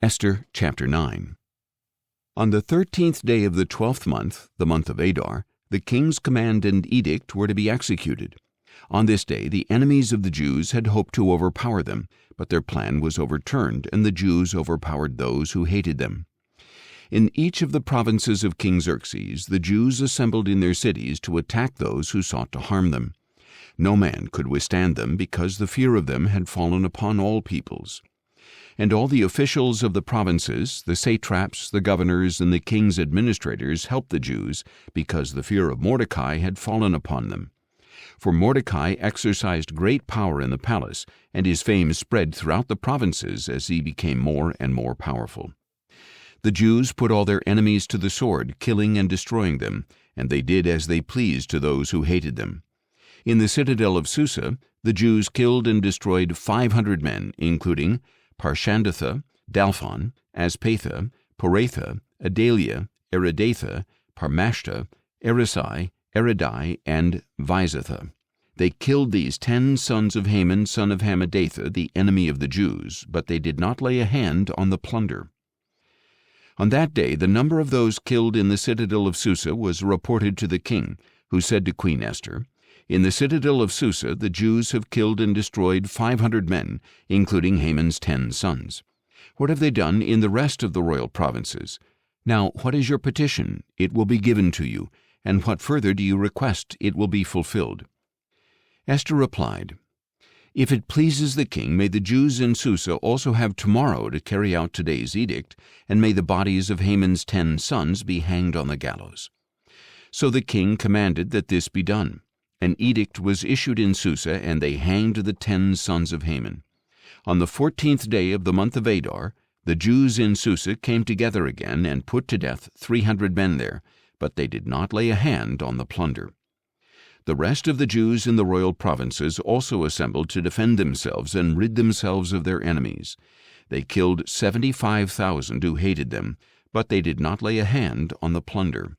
Esther chapter 9. On the 13th day of the 12th month, the month of Adar, the king's command and edict were to be executed. On this day the enemies of the Jews had hoped to overpower them, but their plan was overturned, and the Jews overpowered those who hated them. In each of the provinces of King Xerxes, the Jews assembled in their cities to attack those who sought to harm them. No man could withstand them, because the fear of them had fallen upon all peoples. And all the officials of the provinces, the satraps, the governors, and the king's administrators helped the Jews, because the fear of Mordecai had fallen upon them. For Mordecai exercised great power in the palace, and his fame spread throughout the provinces as he became more and more powerful. The Jews put all their enemies to the sword, killing and destroying them, and they did as they pleased to those who hated them. In the citadel of Susa, the Jews killed and destroyed 500 men, including Parshandatha, Dalphon, Aspatha, Poratha, Adalia, Eridatha, Parmashta, Erisai, Eridai, and Vizatha. They killed these 10 sons of Haman, son of Hammedatha, the enemy of the Jews, but they did not lay a hand on the plunder. On that day the number of those killed in the citadel of Susa was reported to the king, who said to Queen Esther, "In the citadel of Susa the Jews have killed and destroyed 500 men, including Haman's 10 sons. What have they done in the rest of the royal provinces? Now what is your petition? It will be given to you. And what further do you request? It will be fulfilled." Esther replied, "If it pleases the king, may the Jews in Susa also have tomorrow to carry out today's edict, and may the bodies of Haman's 10 sons be hanged on the gallows." So the king commanded that this be done. An edict was issued in Susa, and they hanged the 10 sons of Haman. On the 14th day of the month of Adar, the Jews in Susa came together again and put to death 300 men there, but they did not lay a hand on the plunder. The rest of the Jews in the royal provinces also assembled to defend themselves and rid themselves of their enemies. They killed 75,000 who hated them, but they did not lay a hand on the plunder.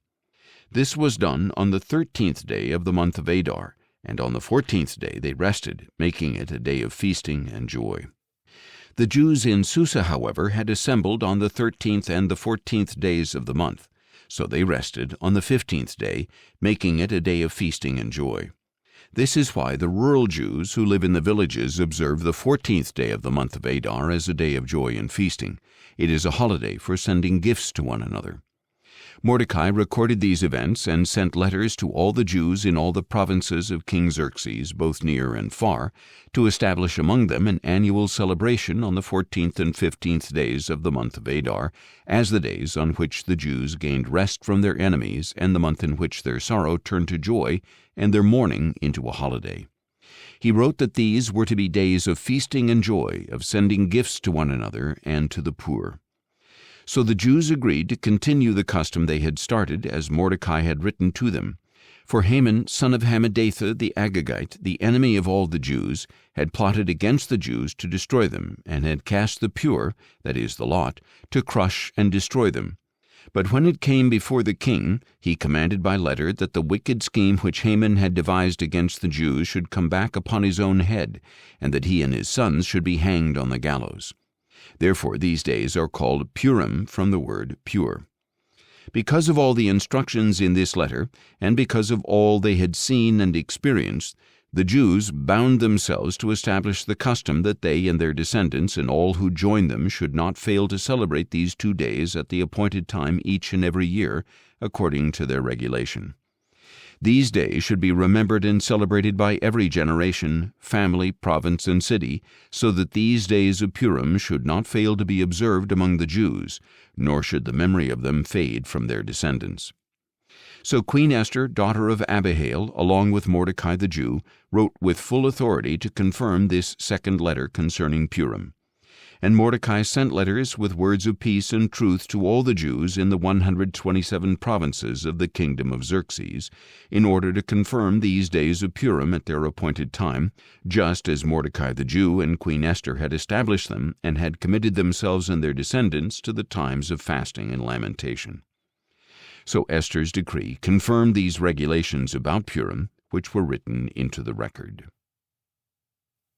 This was done on the 13th day of the month of Adar, and on the 14th day they rested, making it a day of feasting and joy. The Jews in Susa, however, had assembled on the 13th and the 14th days of the month, so they rested on the 15th day, making it a day of feasting and joy. This is why the rural Jews who live in the villages observe the 14th day of the month of Adar as a day of joy and feasting. It is a holiday for sending gifts to one another. Mordecai recorded these events and sent letters to all the Jews in all the provinces of King Xerxes, both near and far, to establish among them an annual celebration on the 14th and 15th days of the month of Adar, as the days on which the Jews gained rest from their enemies, and the month in which their sorrow turned to joy, and their mourning into a holiday. He wrote that these were to be days of feasting and joy, of sending gifts to one another and to the poor. So the Jews agreed to continue the custom they had started, as Mordecai had written to them. For Haman, son of Hammedatha the Agagite, the enemy of all the Jews, had plotted against the Jews to destroy them, and had cast the pure, that is, the lot, to crush and destroy them. But when it came before the king, he commanded by letter that the wicked scheme which Haman had devised against the Jews should come back upon his own head, and that he and his sons should be hanged on the gallows. Therefore these days are called Purim, from the word pure. Because of all the instructions in this letter, and because of all they had seen and experienced, the Jews bound themselves to establish the custom that they and their descendants and all who join them should not fail to celebrate these 2 days at the appointed time each and every year, according to their regulation. These days should be remembered and celebrated by every generation, family, province, and city, so that these days of Purim should not fail to be observed among the Jews, nor should the memory of them fade from their descendants. So Queen Esther, daughter of Abihail, along with Mordecai the Jew, wrote with full authority to confirm this second letter concerning Purim. And Mordecai sent letters with words of peace and truth to all the Jews in the 127 provinces of the kingdom of Xerxes, in order to confirm these days of Purim at their appointed time, just as Mordecai the Jew and Queen Esther had established them and had committed themselves and their descendants to the times of fasting and lamentation. So Esther's decree confirmed these regulations about Purim, which were written into the record.